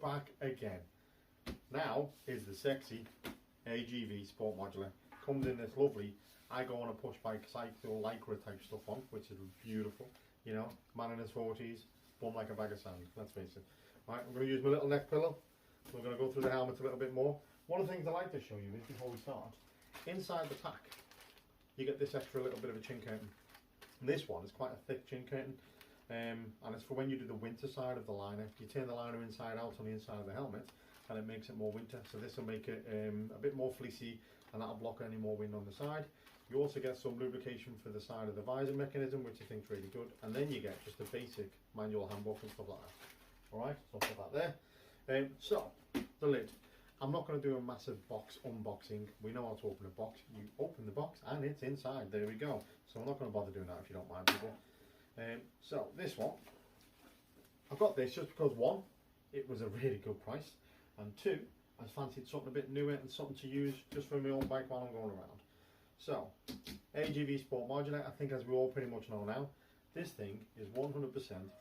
back again. Now is the sexy AGV Sport Modular. Comes in this lovely, I go on a push bike cycle lycra type stuff on, which is beautiful. You know, man in his 40s, bum like a bag of sand, let's face it. Right, I'm going to use my little neck pillow. We're going to go through the helmet a little bit more. One of the things I like to show you is, before we start, inside the pack, you get this extra little bit of a chin curtain. And this one is quite a thick chin curtain, and it's for when you do the winter side of the liner. You turn the liner inside out on the inside of the helmet, and it makes it more winter. So this will make it a bit more fleecy, and that'll block any more wind on the side. You also get some lubrication for the side of the visor mechanism, which I think is really good. And then you get just a basic manual handbook and stuff like that. Alright, so I'll put that there. So, the lid. I'm not going to do a massive box unboxing. We know how to open a box. You open the box and it's inside. There we go. So I'm not going to bother doing that if you don't mind, people. So, this one. I've got this just because, one, it was a really good price. And two, I fancied something a bit newer and something to use just for my own bike while I'm going around. So, AGV Sport Modular, I think as we all pretty much know now, this thing is 100%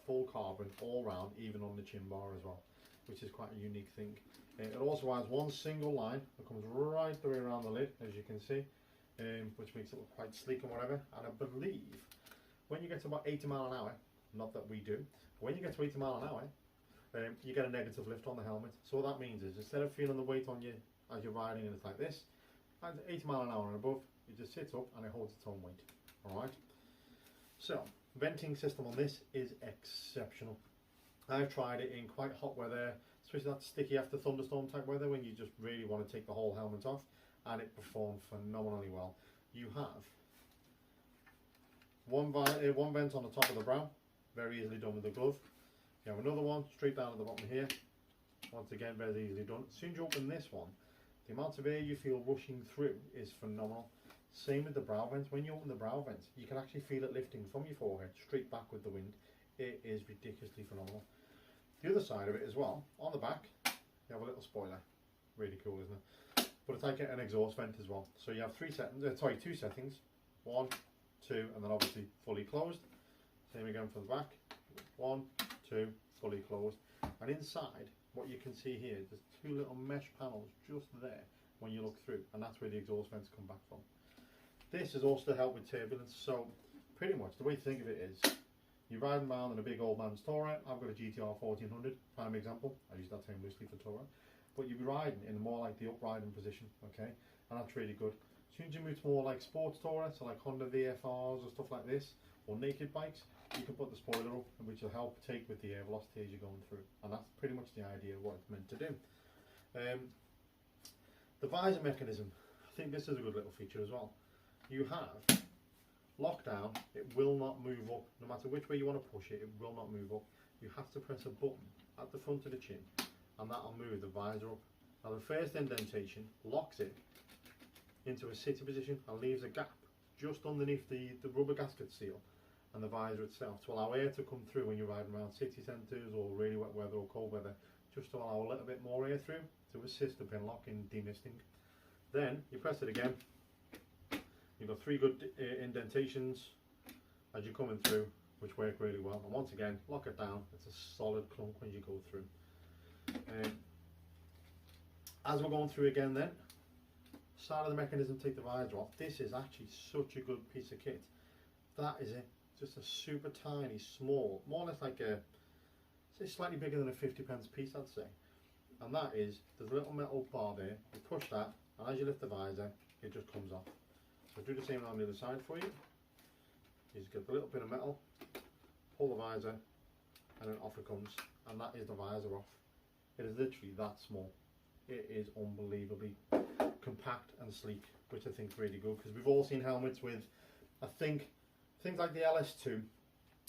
full carbon all round, even on the chin bar as well, which is quite a unique thing. It also has one single line that comes right the way around the lid, as you can see, which makes it look quite sleek and whatever. And I believe when you get to about 80 mile an hour, not that we do, but when you get to 80 mile an hour, you get a negative lift on the helmet. So what that means is, instead of feeling the weight on you as you're riding and it's like this, at 80 mile an hour and above, it just sits up and it holds its own weight. Alright, so venting system on this is exceptional. I've tried it in quite hot weather, especially that sticky after thunderstorm type weather when you just really want to take the whole helmet off, and it performed phenomenally well. You have one vent on the top of the brow, very easily done with the glove. You have another one straight down at the bottom here, once again very easily done. As soon as you open this one, the amount of air you feel rushing through is phenomenal. Same with the brow vent. When you open the brow vent, you can actually feel it lifting from your forehead straight back with the wind. It is ridiculously phenomenal. The other side of it as well, on the back, you have a little spoiler. Really cool, isn't it? But it's like an exhaust vent as well. So you have two settings. 1, 2, and then obviously fully closed. Same again for the back. 1, 2, fully closed. And inside, what you can see here, there's two little mesh panels just there when you look through, and that's where the exhaust vents come back from. This is also to help with turbulence. So pretty much the way to think of it is, you're riding around in a big old man's tourer. I've got a GTR 1400, prime example. I use that term loosely for tourer. But you'll be riding in more like the up-riding position, okay? And that's really good. As soon as you move to more like sports tourer, so like Honda VFRs or stuff like this, or naked bikes, you can put the spoiler up, which will help take with the air velocity as you're going through. And that's pretty much the idea of what it's meant to do. The visor mechanism, I think this is a good little feature as well. You have lockdown, it will not move up. No matter which way you want to push it, it will not move up. You have to press a button at the front of the chin, and that'll move the visor up. Now the first indentation locks it into a sitting position and leaves a gap just underneath the rubber gasket seal and the visor itself to allow air to come through when you're riding around city centres or really wet weather or cold weather, just to allow a little bit more air through to assist the pin lock in demisting. Then you press it again. You've got 3 good indentations as you're coming through, which work really well. And once again, lock it down. It's a solid clunk when you go through. As we're going through again then, side of the mechanism, take the visor off. This is actually such a good piece of kit. That is it. Just a super tiny, small, more or less like a, say slightly bigger than a 50p piece, I'd say. And that is, there's a little metal bar there. You push that, and as you lift the visor, it just comes off. So do the same on the other side for you. You just get a little bit of metal, pull the visor, and then off it comes. And that is the visor off. It is literally that small. It is unbelievably compact and sleek, which I think is really good, because we've all seen helmets with, I think, things like the LS2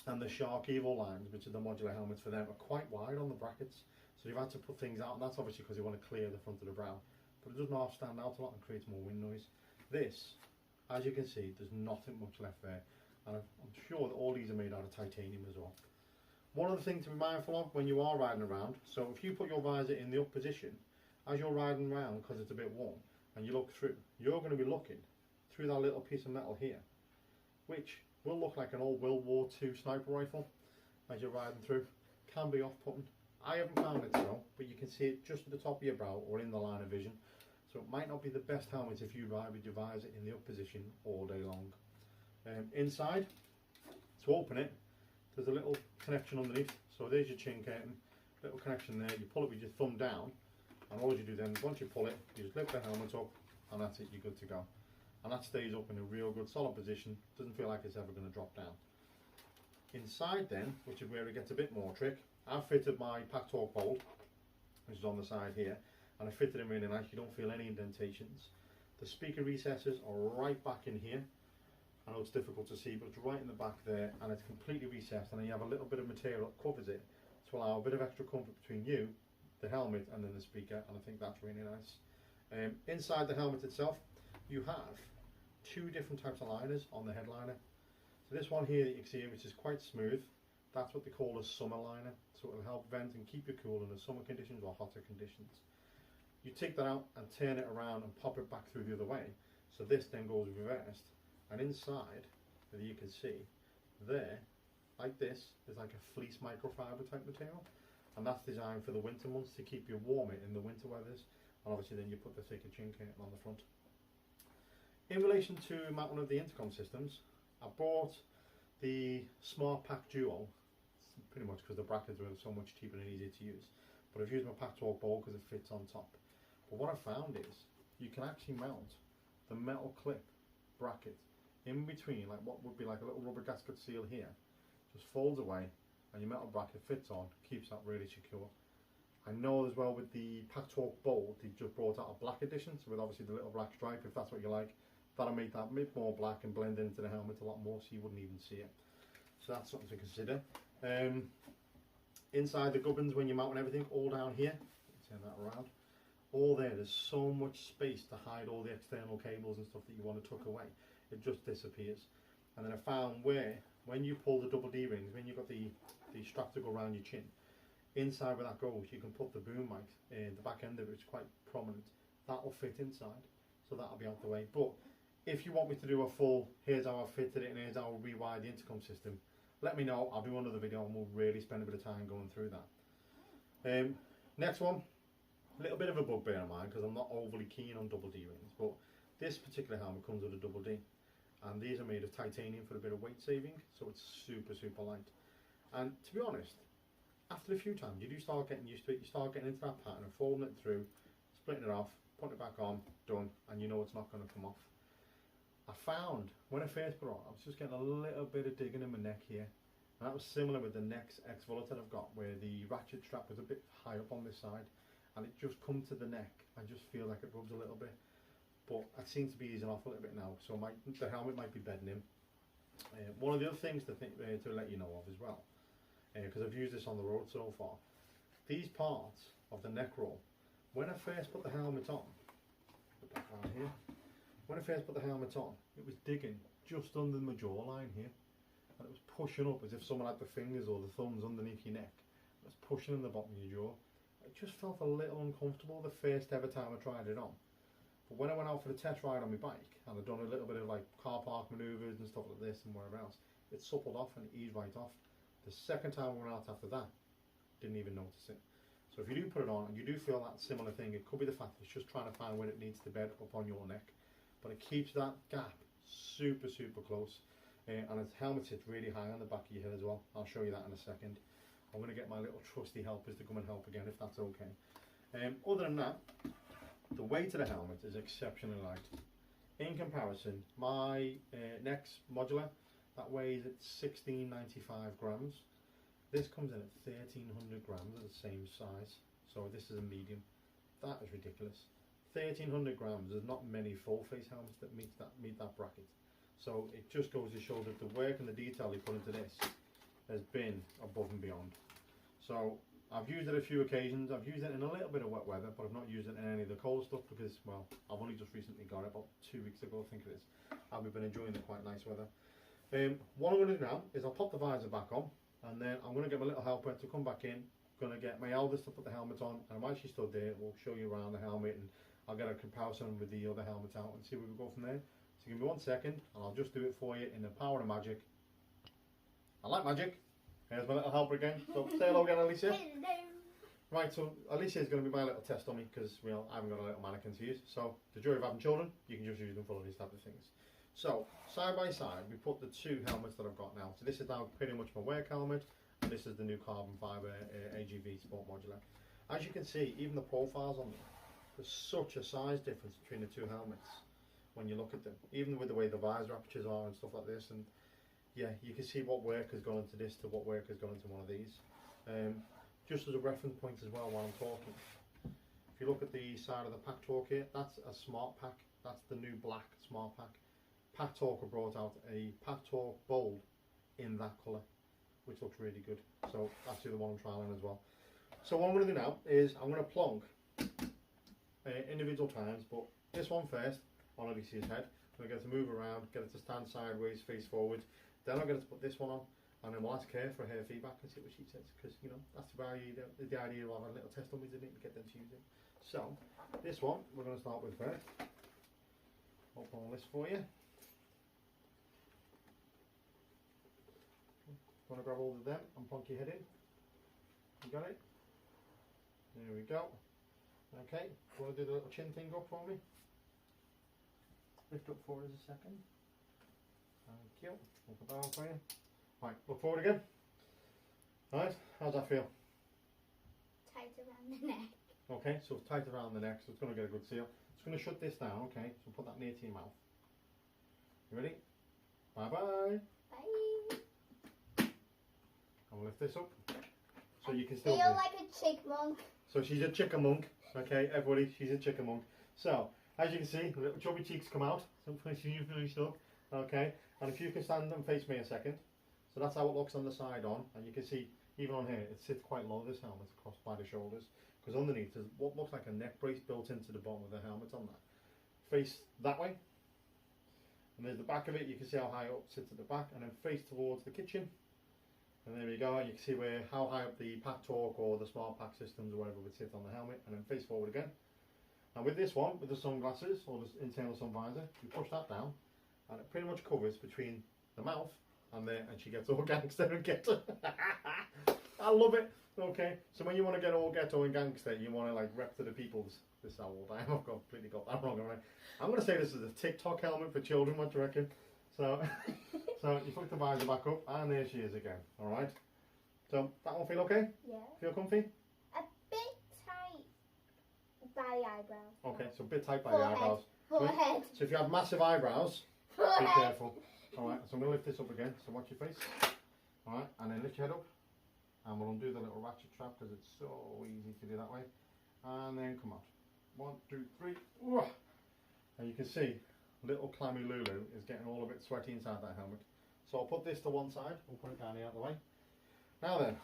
and the Shark Evo lines, which are the modular helmets for them, are quite wide on the brackets. So you've had to put things out, and that's obviously because you want to clear the front of the brow. But it doesn't half stand out a lot and creates more wind noise. This, as you can see, there's nothing much left there, and I'm sure that all these are made out of titanium as well. One other thing to be mindful of when you are riding around, so if you put your visor in the up position, as you're riding around, because it's a bit warm, and you look through, you're going to be looking through that little piece of metal here, which will look like an old World War II sniper rifle as you're riding through. Can be off-putting. I haven't found it so, but you can can see it just at the top of your brow or in the line of vision. So it might not be the best helmet if you ride with your visor in the up position all day long. Inside, to open it, there's a little connection underneath. So there's your chin curtain, little connection there. You pull it with your thumb down, and all you do then, once you pull it, you just lift the helmet up, and that's it, you're good to go. And that stays up in a real good solid position, doesn't feel like it's ever going to drop down. Inside then, which is where it gets a bit more trick, I've fitted my Pack Talk bolt, which is on the side here, and I fitted it really nice. You don't feel any indentations. The speaker recesses are right back in here. I know it's difficult to see, but it's right in the back there, and it's completely recessed, and then you have a little bit of material that covers it to allow a bit of extra comfort between you, the helmet, and then the speaker, and I think that's really nice. Inside the helmet itself, you have two different types of liners on the headliner. So this one here that you can see, which is quite smooth, that's what they call a summer liner. So it'll help vent and keep you cool in the summer conditions or hotter conditions. You take that out and turn it around and pop it back through the other way. So this then goes reversed, and inside, as you can see, there, like this, is like a fleece microfiber type material, and that's designed for the winter months to keep you warmer in the winter weathers. And obviously then you put the thicker chin curtain on the front. In relation to mounting of the intercom systems, I bought the Smart Pack Duo, pretty much because the brackets were so much cheaper and easier to use. But I've used my Pack Talk bowl because it fits on top. But what I found is you can actually mount the metal clip bracket in between, like what would be like a little rubber gasket seal here, just folds away, and your metal bracket fits on, keeps that really secure. I know as well with the Pack Talk bowl, they just brought out a black edition, so with obviously the little black stripe, if that's what you like, that'll make that a bit more black and blend into the helmet a lot more, so you wouldn't even see it. So that's something to consider. Inside the gubbins, when you're mounting everything, all down here, turn that around, all there's so much space to hide all the external cables and stuff that you want to tuck away. It just disappears. And then I found where, when you pull the double D rings, when you've got the strap to go around your chin, inside where that goes, you can put the boom mic in the back end of it, which is quite prominent. That will fit inside, so that'll be out the way. But if you want me to do a full, here's how I fitted it and here's how I rewired the intercom system, let me know. I'll do another video and we'll really spend a bit of time going through that. Next one, a little bit of a bugbear of mine because I'm not overly keen on double D rings, but this particular helmet comes with a double D, and these are made of titanium for a bit of weight saving, so it's super light. And to be honest, after a few times you do start getting used to it, you start getting into that pattern of folding it through, splitting it off, putting it back on, done, and you know it's not going to come off. I found when I first put it on, I was just getting a little bit of digging in my neck here, and that was similar with the Nexx X-Vilitur I've got, where the ratchet strap was a bit high up on this side, and it just come to the neck. I just feel like it rubs a little bit, but it seems to be easing off a little bit now, so the helmet might be bedding in. One of the other things to let you know of as well, because I've used this on the road so far, these parts of the neck roll, when I first put the helmet on, put that down here, when I first put the helmet on, it was digging just under my jawline here, and it was pushing up as if someone had the fingers or the thumbs underneath your neck. It was pushing in the bottom of your jaw. It just felt a little uncomfortable the first ever time I tried it on. But when I went out for the test ride on my bike, and I'd done a little bit of like car park manoeuvres and stuff like this and wherever else, it suppled off and it eased right off. The second time I went out after that, didn't even notice it. So if you do put it on and you do feel that similar thing, it could be the fact that it's just trying to find where it needs to bed up on your neck. But it keeps that gap super close, and its helmet sits really high on the back of your head as well. I'll show you that in a second. I'm going to get my little trusty helpers to come and help again if that's okay. Other than that, the weight of the helmet is exceptionally light. In comparison, my Nexx Modular, that weighs at 1695 grams. This comes in at 1300 grams at the same size, so this is a medium. That is ridiculous. 1300 grams, there's not many full face helmets that meet that bracket. So it just goes to show that the work and the detail they put into this has been above and beyond. So I've used it a few occasions. I've used it in a little bit of wet weather, but I've not used it in any of the cold stuff because, well, I've only just recently got it, about 2 weeks ago I think it is. I've been enjoying the quite nice weather. What I'm going to do now is I'll pop the visor back on, and then I'm going to get my little helper to come back in. I'm going to get my eldest to put the helmet on, and while she stood there, we'll show you around the helmet, and I'll get a comparison with the other helmet out and see where we go from there. So give me 1 second, and I'll just do it for you in the power of magic. I like magic. Here's my little helper again. So say hello again, Alicia. Hello. Right, so Alicia is going to be my little test dummy because I haven't got a little mannequin to use. So the joy of having children, you can just use them for all these type of things. So side by side, we put the two helmets that I've got now. So this is now pretty much my work helmet, and this is the new carbon fibre AGV Sport Modular. As you can see, even the profiles on them, there's such a size difference between the two helmets when you look at them. Even with the way the visor apertures are and stuff like this, and yeah, you can see what work has gone into this to what work has gone into one of these. Just as a reference point as well while I'm talking, if you look at the side of the Pack Talk here, that's a Smart Pack. That's the new black Smart Pack. Pack Talk have brought out a Pack Talk Bold in that colour, which looks really good. So that's the other one I'm trialling as well. So what I'm going to do now is I'm going to plonk individual times, but this one first on Alicia's head. I'm going to get it to move around, get it to stand sideways, face forward. Then I'll get it to put this one on. And then we'll ask her for her feedback and see what she says, because you know that's the idea of having a little test dummies in it to get them to use it. So this one we're going to start with first. I'll pull a list for you. Want to grab hold of them and plonk your head in. You got it? There we go. Okay, want to do the little chin thing up for me? Lift up for us a second. Thank you. We'll put that on for you. Right, look forward again. Right, how's that feel? Tight around the neck. Okay, so it's tight around the neck, so it's going to get a good seal. It's going to shut this down, okay? So put that near to your mouth. You ready? Bye-bye. Bye. I'll lift this up. So you can still feel like a chipmunk. So she's a chickamunk, okay? Everybody, she's a chickamunk. So, as you can see, the little chubby cheeks come out. So you finished up, okay? And if you can stand and face me a second. So that's how it looks on the side on, and you can see even on here it sits quite low, this helmet, across by the shoulders, because underneath there's what looks like a neck brace built into the bottom of the helmet on that. Face that way, and there's the back of it. You can see how high up it sits at the back, and then face towards the kitchen, and there you go. You can see how high up the Pack Talk or the Smart Pack systems or whatever would sit on the helmet, and then face forward again. And with this one, with the sunglasses or the internal sun visor, you push that down, and it pretty much covers between the mouth and there, and she gets all gangster and ghetto. I love it. Okay, so when you want to get all ghetto and gangster, you want to like rep to the peoples. This is how old I am. I've completely got that wrong, haven't I? I'm going to say this is a TikTok helmet for children. What do you reckon? So, so you put the visor back up, and there she is again. All right. So that one feel okay? Yeah. Feel comfy? A bit tight by the eyebrows. Okay, so a bit tight by Forehead. the eyebrows. Forehead. So if you have massive eyebrows, Forehead. be careful. Alright, so I'm going to lift this up again, so watch your face. Alright, and then lift your head up. And we'll undo the little ratchet trap because it's so easy to do that way. And then come out. 1, 2, 3. Whoa. And you can see, little clammy Lulu is getting all a bit sweaty inside that helmet. So I'll put this to one side, we'll put it down here out of the way. Now then,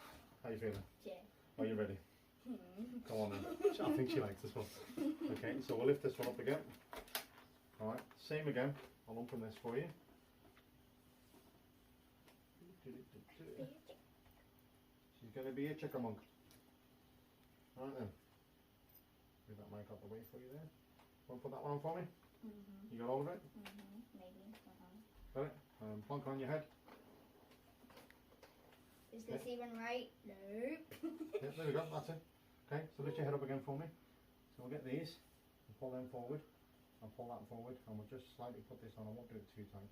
how you feeling? Yeah. Are you ready? Come on then. I think she likes this one. Okay, so we'll lift this one up again. Alright, same again. I'll open this for you. She's going to be a chickamunk. Right then. Move that mic out the way for you there. Want to put that one on for me? You got all of it? Maybe. Got it? Plonk on your head. Is this even right? Nope. Yeah, there we go, that's it. Okay, so lift your head up again for me. So we'll get these, and pull them forward, and pull that forward, and we'll just slightly put this on. I won't do it too tight.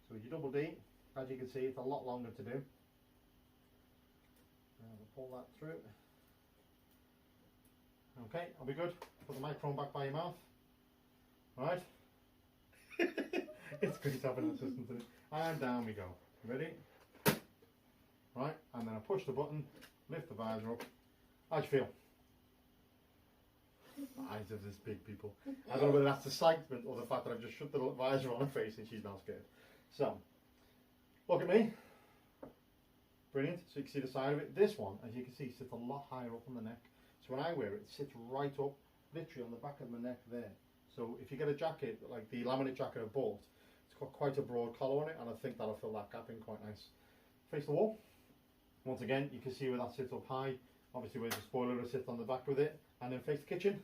So with your double D, as you can see, it's a lot longer to do. We'll pull that through. Okay, I'll be good. Put the microphone back by your mouth. Alright. It's great having an assistant to it. And down we go. Ready? Right, and then I push the button, lift the visor up. How'd you feel? Eyes of this big people. I don't know whether that's excitement or the fact that I've just shut the visor on her face and she's now scared. So, look at me. Brilliant. So you can see the side of it. This one, as you can see, sits a lot higher up on the neck. So when I wear it, it sits right up, literally on the back of my neck there. So if you get a jacket, like the laminate jacket I bought, it's got quite a broad collar on it, and I think that'll fill that gap in quite nice. Face the wall. Once again, you can see where that sits up high. Obviously where the spoiler will sit on the back with it. And then face the kitchen.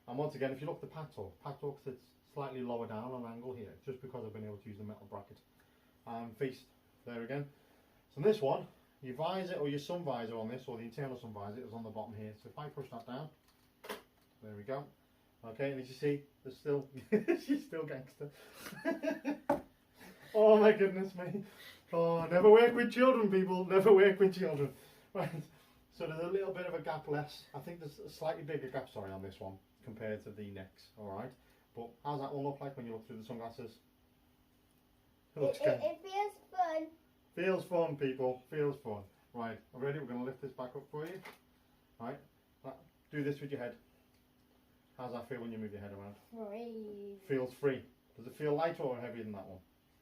And once again, if you look at the Pack Talk sits slightly lower down on an angle here, just because I've been able to use the metal bracket. And face there again. So this one your visor or your sun visor on this, or the internal sun visor, is on the bottom here. So if I push that down, there we go. Okay, and as you see, there's still, she's still gangster. Oh my goodness me. Oh, never work with children, people. Never work with children. Right. So there's a little bit of a gap less. I think there's a slightly bigger gap, sorry, on this one compared to the Nexx. All right. But how's that one look like when you look through the sunglasses? It feels fun. Feels fun, people. Feels fun. Right. Ready? We're going to lift this back up for you. Right. Do this with your head. How's that feel when you move your head around? Free. Feels free. Does it feel lighter or heavier than that one?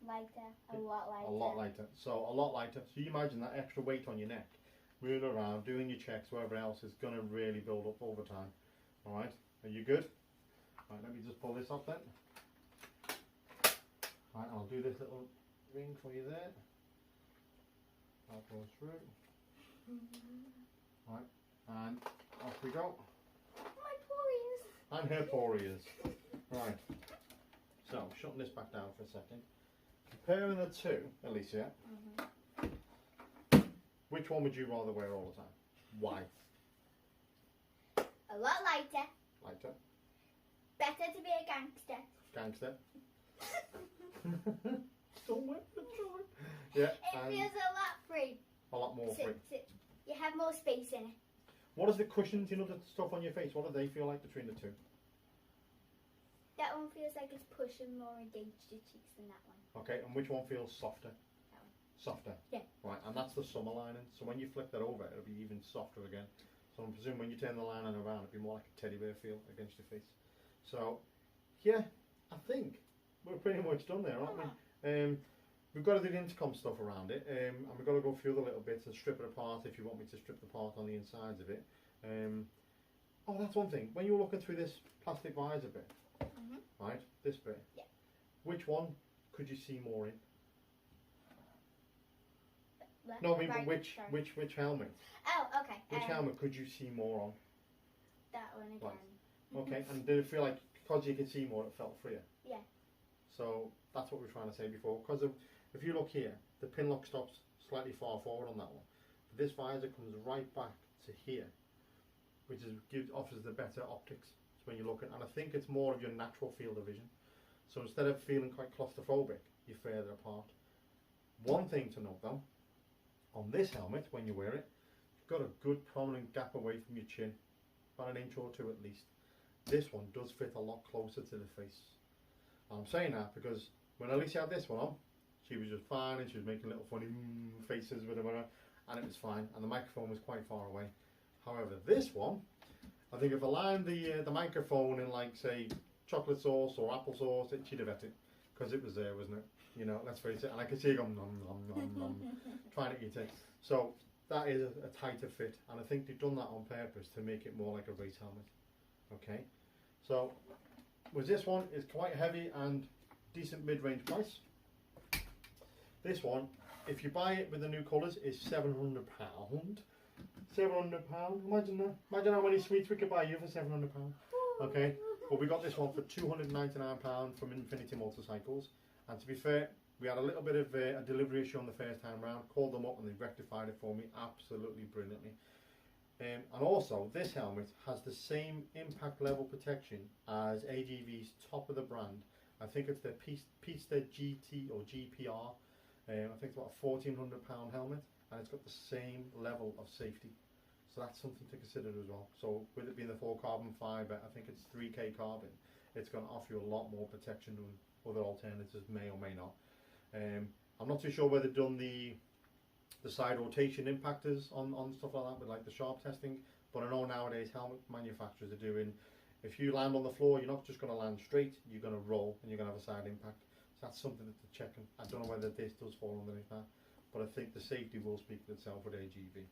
Lighter. A lot lighter. A lot lighter. So a lot lighter. So you imagine that extra weight on your neck, moving around, doing your checks, whatever else, is going to really build up over time. All right. Are you good? Right. Let me just pull this off then. Right. I'll do this little ring for you there. That goes through. Right. And off we go. My poor ears. And her poor ears. Right. So shutting this back down for a second. Comparing the two, Alicia, which one would you rather wear all the time? Why? A lot lighter. Lighter. Better to be a gangster. Gangster. Don't wait for joy. Yeah. It feels a lot free. A lot more free. You have more space in it. What is the cushions, you know, the stuff on your face? What do they feel like between the two? That one feels like it's pushing more against your cheeks than that one. Okay, and which one feels softer? That one. Softer. Yeah. Right, and that's the summer lining. So when you flip that over, it'll be even softer again. So I'm presuming when you turn the lining around, it'll be more like a teddy bear feel against your face. So, yeah, I think we're pretty much done there, aren't we? We've got to do the intercom stuff around it, and we've got to go through the little bits and strip it apart if you want me to strip the part on the insides of it. Oh, that's one thing. When you're looking through this plastic visor bit, right, this bit, yeah. Which one could you see more in? Left, No, I mean, right, which helmet? Oh, okay. Which helmet could you see more on? That one again. Right. Okay, and did it feel like because you could see more, it felt freer? Yeah. So that's what we were trying to say before. Because if you look here, the pin lock stops slightly far forward on that one. But this visor comes right back to here, which offers the better optics when you're looking. And I think it's more of your natural field of vision. So instead of feeling quite claustrophobic, you're further apart. One thing to note though, on this helmet, when you wear it, you've got a good prominent gap away from your chin, about an inch or two at least. This one does fit a lot closer to the face. I'm saying that because when Alicia had this one on, she was just fine and she was making little funny faces with her, and it was fine, and the microphone was quite far away. However, this one, I think if I lined the microphone in, like, say, chocolate sauce or apple sauce, she'd have ate it, because it was there, wasn't it? You know, let's face it, and I could see her going nom nom nom nom, trying to eat it. So that is a tighter fit, and I think they've done that on purpose to make it more like a race helmet. Okay, so with this one, it's quite heavy and decent mid-range price. This one, if you buy it with the new colours, is £700. £700. Imagine that. Imagine how many sweets we could buy you for £700. Okay, but we got this one for £299 from Infinity Motorcycles. And to be fair, we had a little bit of a delivery issue on the first time round. Called them up and they rectified it for me absolutely brilliantly. And also, this helmet has the same impact level protection as AGV's top of the brand. I think it's the Pista GT or GPR. I think it's about a £1,400 helmet, and it's got the same level of safety. So that's something to consider as well. So with it being the full carbon fibre, I think it's 3K carbon, it's going to offer you a lot more protection than other alternatives may or may not. I'm not too sure whether they've done the side rotation impactors on stuff like that with like the sharp testing, but I know nowadays helmet manufacturers are doing, if you land on the floor, you're not just going to land straight, you're going to roll and you're going to have a side impact. So that's something that they're checking. I don't know whether this does fall underneath that, but I think the safety will speak for itself with AGV.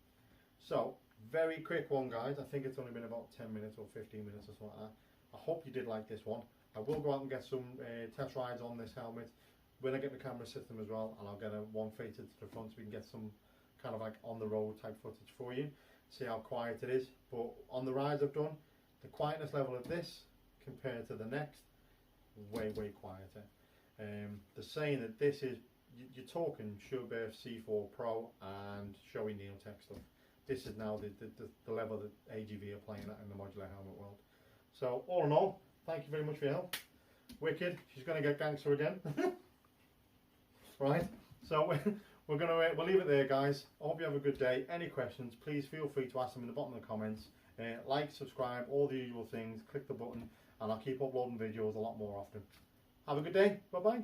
So, very quick one, guys. I think it's only been about 10 minutes or 15 minutes or something like that. I hope you did like this one. I will go out and get some test rides on this helmet when I get the camera system as well, and I'll get one fated to the front so we can get some kind of like on the road type footage for you, see how quiet it is. But on the rides I've done, the quietness level of this compared to the Nexx, way quieter. They're saying that this is you're talking Schuberth C4 Pro and Shoei Neotech stuff. This is now the level that AGV are playing at in the modular helmet world. So all in all, thank you very much for your help. Wicked, she's going to get gangster again. Right, so we'll leave it there, guys. I hope you have a good day. Any questions, please feel free to ask them in the bottom of the comments. Like, subscribe, all the usual things. Click the button, and I'll keep uploading videos a lot more often. Have a good day. Bye bye.